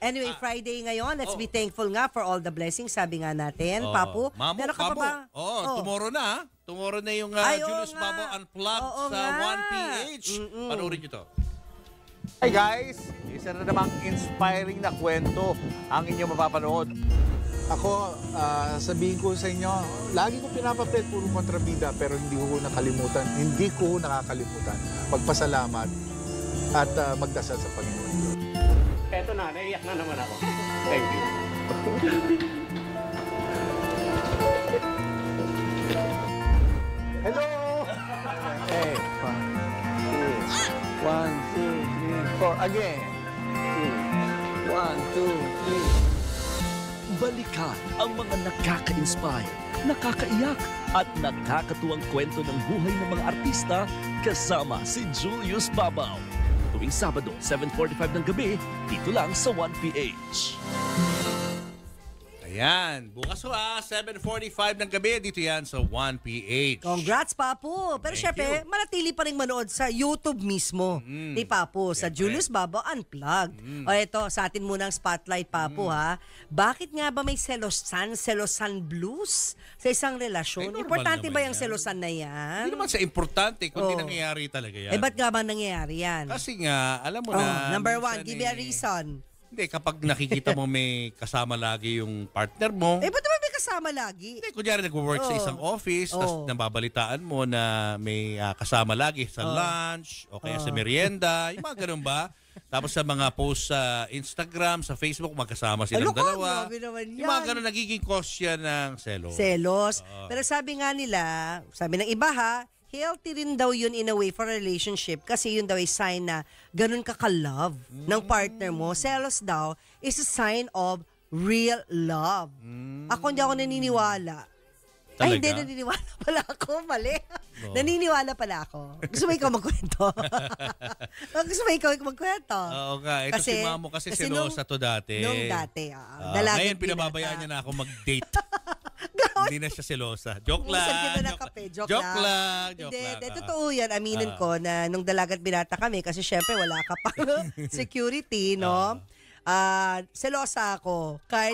Anyway, Friday ngayon. Let's be thankful nga for all the blessings. Sabi nga natin, Papu. Meron ka pa ba? Tomorrow na. Tomorrow na yung Julius Babo Unplugged sa 1PH. Panoorin nyo to. Hi guys! Isa na namang inspiring na kwento ang inyong mapapanood. Ako, sabihin ko sa inyo, lagi ko pinapapel puro kontrabida pero hindi ko nakalimutan. Hindi ko nakakalimutan. Magpasalamat at magdasal sa Panginoon. Eto na, naiyak na naman ako. Thank you. Hello! Okay, 1, 2, 3, 4. Again. 1, 2, 3. Balikan ang mga nakaka-inspire, nakakaiyak at nakakatuwang kwento ng buhay ng mga artista kasama si Julius Babaw. Tuwing Sabado, 7:45 ng gabi, dito lang sa 1PH. Ayan. Bukas 7:45 ng gabi. Dito yan sa 1PH. Congrats, Papu. Pero syempre, manatili pa rin manood sa YouTube mismo ni Papu, sa Julius Babo Unplugged. O ito, sa atin munang spotlight, Papu, ha? Bakit nga ba may selosan blues sa isang relasyon? Importante ba yung selosan na yan? Hindi naman sa importante, kundi nangyayari talaga yan. Ba't nga ba nangyayari yan? Kasi nga, alam mo na. Number one, give me a reason. Hindi, kapag nakikita mo may kasama lagi yung partner mo. Ba't naman may kasama lagi? Hindi, kunyari nag-work sa isang office, tapos nababalitaan mo na may kasama lagi sa lunch, o kaya sa merienda, yung mga ganun ba? Tapos sa mga post sa Instagram, sa Facebook, magkasama silang dalawa. Naman yan. Yung mga ganun, nagiging cause yan ng selos. Selos. Pero sabi nga nila, sabi ng iba ha, healthy rin daw yun in a way for a relationship kasi yun daw ay sign na ganun ka ka-love ng partner mo. Selos daw is a sign of real love. Ako hindi ako naniniwala. Talaga? Ay, hindi, naniniwala pala ako. Mali. Naniniwala pala ako. Gusto mo ikaw magkwento? Gusto mo ikaw magkwento? Oo nga. Ito si Mamo kasi selosa to dati. Nung dati. Ngayon, pinababayaan niya na ako mag-date. Hindi na siya selosa. Joke lang. Joke lang. Hindi, totoo yan. Aminin ko na nung dalagat binata kami kasi syempre wala ka pang security, no? Selosa ako. Kahit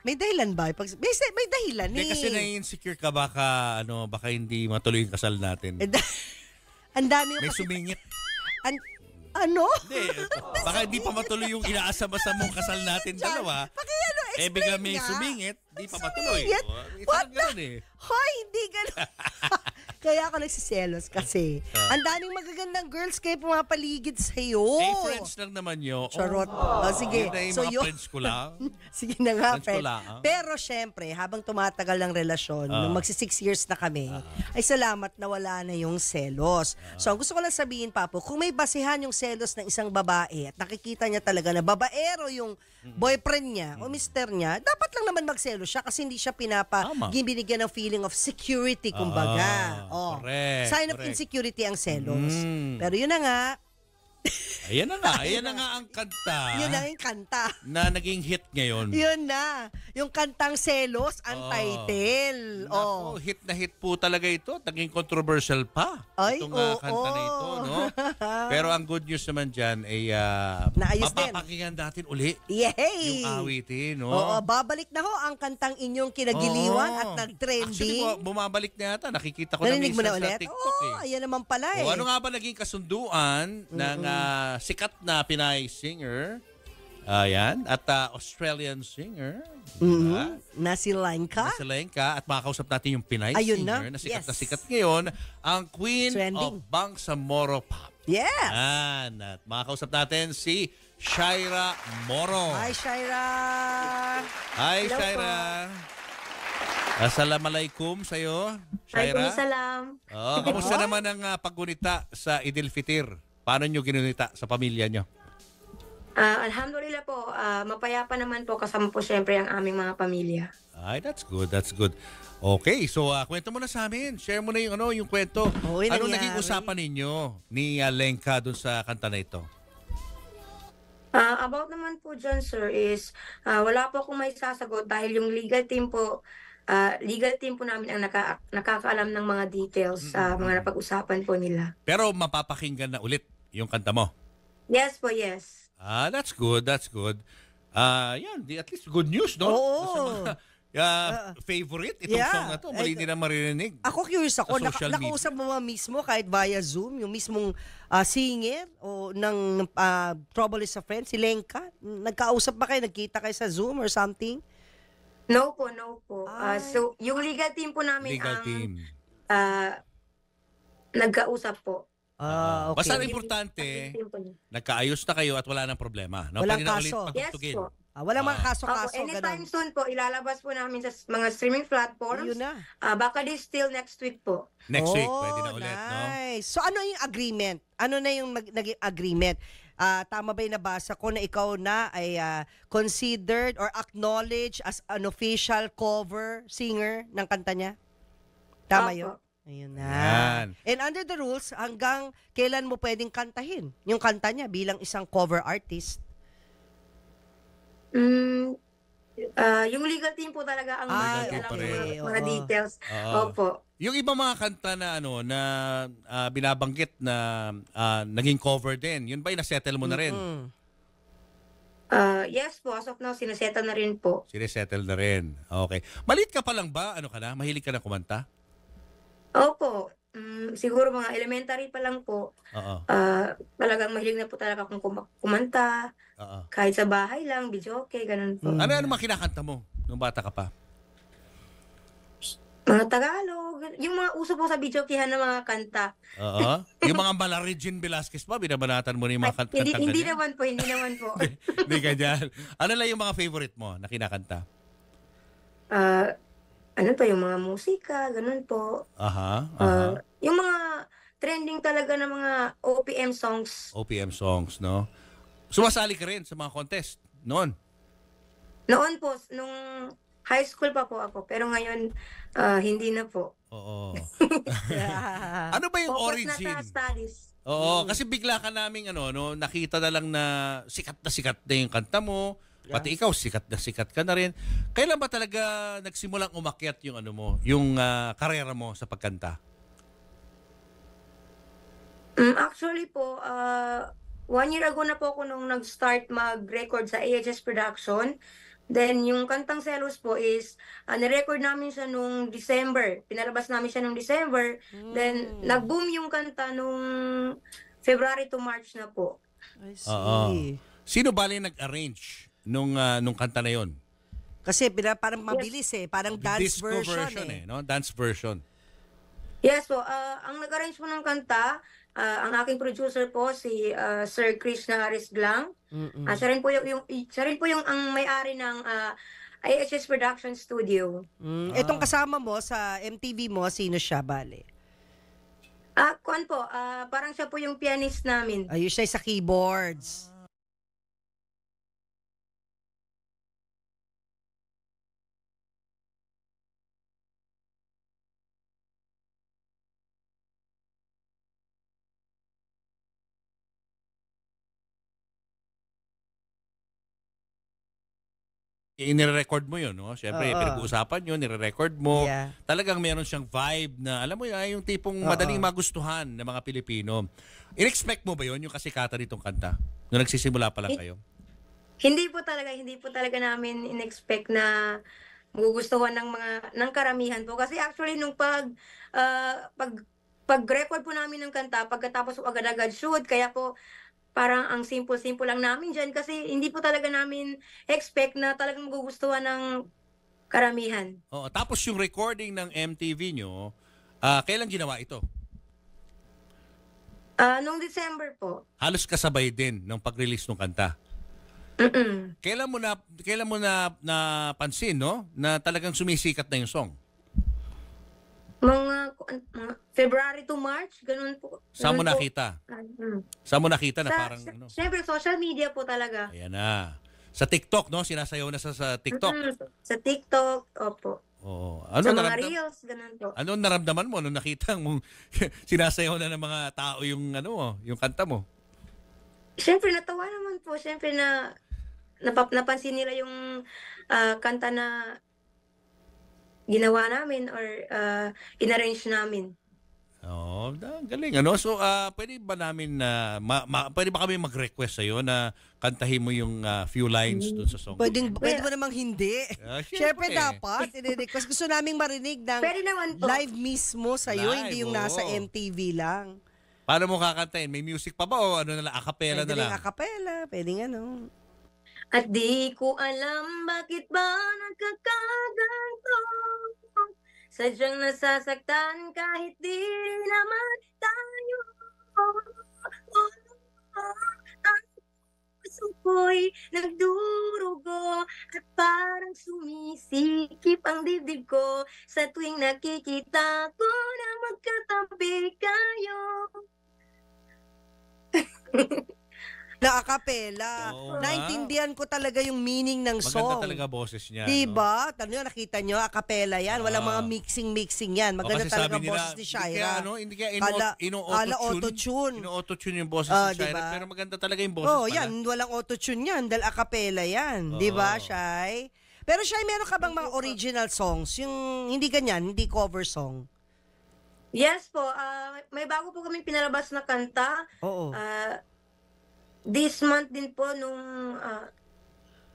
may dahilan ba? May dahilan eh. Kasi na-insecure ka baka hindi matuloy yung kasal natin. Ang dami yung may sumingit. Ano? Hindi. Baka hindi pa matuloy yung inaasama-sa mong kasal natin dalawa. Bigla may sumingit, di pa matuloy. What the? Hoy, hindi ganun. Kaya ako nagsiselos kasi ang daming magagandang girls kayo pumapaligid sa'yo. Friends lang naman yun. Charot. Sige. So yung friends ko lang. Sige na nga, friend. Pero syempre, habang tumatagal ang relasyon, nung magsi 6 years na kami, ay salamat na wala na yung selos. So gusto ko lang sabihin, Papo, kung may basihan yung selos ng isang babae at nakikita niya talaga na babaero yung boyfriend niya o mister niya, dapat lang naman magselos siya kasi hindi siya binigyan ng feeling of security, kumbaga. Correct. Sign of insecurity ang selos. Pero yun na nga. Ayan na nga ang kanta. Yun na yung kanta. Na naging hit ngayon. Yun na. Yung kantang Selos, ang title. Hit na hit po talaga ito. Naging controversial pa. Itong kanta na ito, no? Pero ang good news naman dyan ay mapapakinggan natin uli. Yay! Yung awitin, no? Babalik na ho ang kantang inyong kinagiliwan at nag-trending. Actually, bumabalik na yata. Nakikita ko na minsan sa TikTok. Ayan naman pala eh. Ano nga ba naging kasunduan ng sikat na Pinay singer, ayan, at Australian singer, na si Lenka. At makakausap natin yung Pinay singer na sikat na sikat ngayon, ang Queen of Bangsamoro Pop. Yes! At makakausap natin si Shaira Moro. Hi, Shaira! Hi, Shaira! Assalamualaikum sa'yo, Shaira. Waalaikumsalam. Kamusta naman ang paggunita sa Idil Fitir? Paano nyo ginunita sa pamilya nyo? Alhamdulillah po, mapayapa naman po kasama po syempre ang aming mga pamilya. Ay, that's good. Okay, so kwento mo na sa amin. Share mo na yung kwento. Anong naging usapan ninyo ni Lenka dun sa kanta na ito? About naman po dyan, sir, is wala po akong may sasagot dahil yung legal team po namin ang nakakaalam ng mga details sa mga napag-usapan po nila. Pero mapapakinggan na ulit yung kanta mo? Yes po, yes. That's good. Yan, at least good news, no? Oo. Favorite itong song na to. Mali nila maririnig. Ako curious ako, Sa social media. nakausap mo ba mismo kahit via Zoom, yung mismong singer o ng Trouble is a Friend, si Lenka? Nagkausap ba kayo? Nagkita kayo sa Zoom or something? No po, no po. So, yung legal team po namin Legal team. nagkausap po. Okay. Basta importante, Team po niya. nagkaayos na kayo at wala nang problema. No? Walang Pwede na ulit kaso. Yes patugtugin. po. Walang mga Opo, kaso-kaso, anytime ganun. soon po, ilalabas po namin sa mga streaming platforms. Yun na. Baka this still next week po. Next week, pwede na ulit, no? Nice. So ano yung agreement? Ano na yung naging agreement? Tama ba yung nabasa ko na ikaw na ay considered or acknowledged as an official cover singer ng kanta niya? Tama Opo. yun? Ayun na. Yan. And under the rules, hanggang kailan mo pwedeng kantahin yung kanta niya bilang isang cover artist? Yung legal team po talaga ang Ah, alam okay. yung mga details. Oo. Opo. Yung iba mga kanta na na binabanggit na naging cover din, yun ba yung nasettle mo na rin? Yes po, as of now, sinasettle na rin po. Sinesettle na rin. Okay. Maliit ka pa lang ba? Ano ka na? Mahilig ka na kumanta? Opo. Siguro mga elementary pa lang po. Oo. Talagang mahilig na po talaga akong kumanta. Oo. Kahit sa bahay lang, videoke, ganun po. Ano mga kinakanta mo nung bata ka pa? Mga Tagalog, yung mga uso po sa videokehan na mga kanta. Oo. Yung mga mala Regine Velasquez pa, binabanatan mo na yung mga kanta Hindi ganyan? naman po, hindi naman po. Hindi ganyan. Ano lang yung mga favorite mo na kinakanta? Ano pa, yung mga musika, ganun po. Aha. Yung mga trending talaga na mga OPM songs. OPM songs, no? Sumasali ka rin sa mga contest noon. Noon po, nung high school pa po ako, pero ngayon, hindi na po. Oo. Ano ba yung Focus origin? na sa studies. Oo, kasi bigla ka naming nakita na lang na sikat na yung kanta mo. Pati ikaw sikat ka na rin. Kailan ba talaga nagsimulang umakyat yung yung karera mo sa pagkanta? Actually po, 1 year ago na po ako nung nag-start mag-record sa AHS Production. Then, yung kantang Selos po is, nirecord namin siya nung December. Pinalabas namin siya nung December. Then, nag-boom yung kanta nung February to March na po. I see. Oo. Sino bali nag-arrange nung kanta na yon? Kasi parang mabilis parang dance Disco version no? Dance version. Yes po, ang nag-arrange po ng kanta, ang aking producer po si Sir Krishna Arisglang. Siya rin po yung ang may-ari ng AHS Production Studio. Itong kasama mo sa MTV mo, sino siya, bale? Kuan po, parang siya po yung pianist namin. Ayun siya sa keyboards. Inire-record mo yun, no? Siyempre, pinag-uusapan yun, nire-record mo. Yeah. Talagang meron siyang vibe na, alam mo yung tipong madaling magustuhan ng mga Pilipino. In-expect mo ba yun, yung kasikatan nitong kanta? Nung nagsisimula pa lang kayo? Hindi po talaga namin in-expect na magugustuhan ng karamihan po. Kasi actually nung pag-record po namin ng kanta, pagkatapos po agad-agad shoot, kaya po parang ang simple-simple lang namin dyan kasi hindi po talaga namin expect na talagang magugustuhan ng karamihan. Oo, tapos yung recording ng MTV nyo, kailan ginawa ito? Nung December po. Halos kasabay din ng pag-release ng kanta. Kailan mo na napansin, no? Na talagang sumisikat na yung song? Mga February to March, ganun po. Saan mo Ganun po. nakita? Saan mo nakita na parang Siyempre, social media po talaga. Ayan na. Sa TikTok, no? Sinasayaw na sa TikTok. Sa TikTok, opo. Oo. Sa mga reels, ganun po. Ano naramdaman mo nung nakita mong sinasayaw na ng mga tao yung yung kanta mo? Siyempre, natawa naman po. Siyempre na napansin nila yung kanta na ginawa namin or inarrange namin. Oh, galing ano. So pwede ba namin pwede ba kami mag-request sa iyo na kantahin mo yung few lines dun sa song? Pwede mo namang hindi. Syempre syempre. dapat i-request. Gusto naming marinig ng Pwede naman po. live mismo sa iyo, Live, hindi yung nasa MTV lang. Paano mo kakantahin? May music pa ba o ano na lang, acapella Pwede na lang? rin acapella, pwedeng ano. At di ko alam bakit ba nagkakaganto. Sadyang nasasaktan kahit di naman tayo. Ang puso ko'y nagdurugo at parang sumisikip ang dibdib ko sa tuwing nakikita ko na magkatabi kayo. Na acapella. Oo, Naintindihan ko talaga yung meaning ng song. Maganda talaga boses niya. Diba? Tanong nakita nyo, acapella yan. Walang mga mixing yan. Maganda kasi talaga sabi nila, boses ni Shaira. Hindi kaya Ala ino-auto-tune. auto-tune. Ino-auto-tune yung boses Ah, ni Shaira. diba? Pero maganda talaga yung boses Oh, pala. yan. Walang auto-tune yan. Dahil acapella yan. Oo. Diba, Shai? Pero Shai, meron ka bang mga original songs? Yung hindi ganyan, hindi cover song? Yes po, may bago po kaming pinalabas na kanta. Oo. This month din po, nung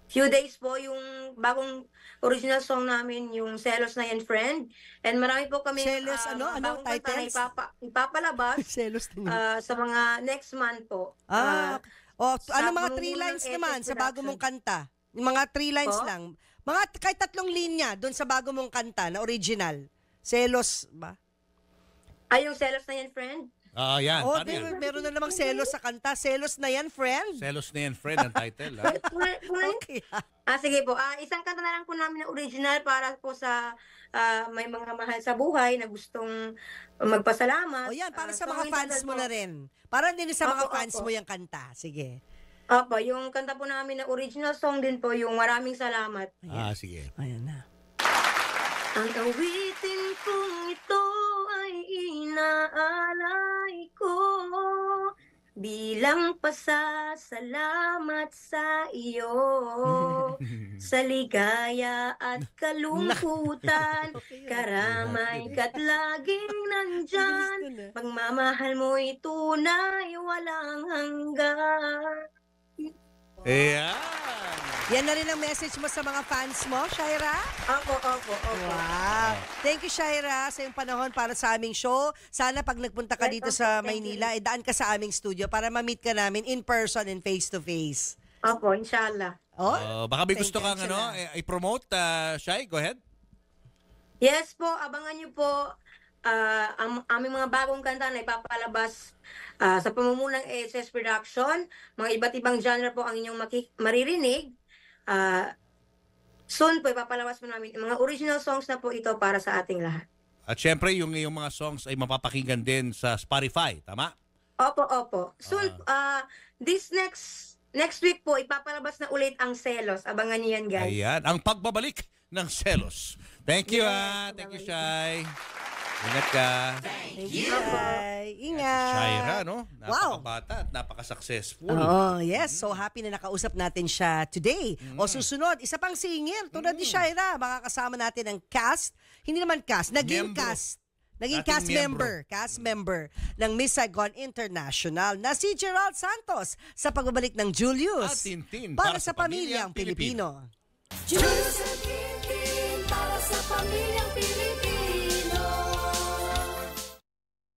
few days po, yung bagong original song namin, yung Selos na Yan Friend. And marami po kami Selos, ano bagong kanta na titles? ipapalabas Selos din. sa mga next month po. ano sa mga 3 pamumuno lines ng naman Edges sa bago mong kanta? Yung mga 3 lines Po? lang. Mga kahit 3 linya doon sa bago mong kanta na original. Selos ba? Ay, yung Selos na Yan Friend? Yan. Oh, Paano yan? meron na namang selos sa kanta. Selos na yan, friend. Selos na yan, friend, ang title. Okay. Sige po. Isang kanta na lang po namin na original para po sa may mga mahal sa buhay na gustong magpasalamat. O yan, para sa So, mga yung fans kanta mo po- na rin. Para din sa mga Opo, fans opo. mo yung kanta. Sige. Opo, yung kanta po namin na original song din po, yung Maraming Salamat. Sige. Ayan na. Ang awitin kong ito ay inaalay ko bilang pasasalamat sa iyo sa ligaya at kalungkutan, karamay ka't laging nandyan, pagmamahal mo'y tunay walang hanggan. Ayan. Yan na rin ang message mo sa mga fans mo, Shaira? Opo. Wow. Thank you, Shaira, sa iyong panahon para sa aming show. Sana pag nagpunta ka dito sa Maynila, daan ka sa aming studio para ma-meet ka namin in person and face-to-face. Opo, inshallah. Oh? Baka may Thank gusto you, kang Angela. i-promote, Shai, go ahead. Yes po, abangan niyo po ang aming mga bagong kanta na ipapalabas sa pamumuno ng AHS Production. Mga iba't ibang genre po ang inyong maririnig. Soon po ipapalabas po namin mga original songs na po ito para sa ating lahat. At syempre, yung mga songs ay mapapakinggan din sa Spotify, tama? Opo. Soon, this next week po, ipapalabas na ulit ang Selos. Abangan niyo yan, guys. Ayan, ang pagbabalik ng Selos. Thank you, Thank you, pagbabalik. Shai. Ingat ka. Thank you, Shai. Ingat. Shaira, no? Wow. Napakabata at napaka-successful. Oh, yes. So happy na nakausap natin siya today. O susunod, isa pang singer. Tulad ni Shaira, makakasama natin ang cast. Hindi naman cast, naging Miyembro. cast. Naging Dating cast member ng Miss Saigon International na si Gerald Santos sa pagbabalik ng Julius At Tintin para sa pamilyang Pilipino. Julius at Tintin para sa pamilyang Pilipino.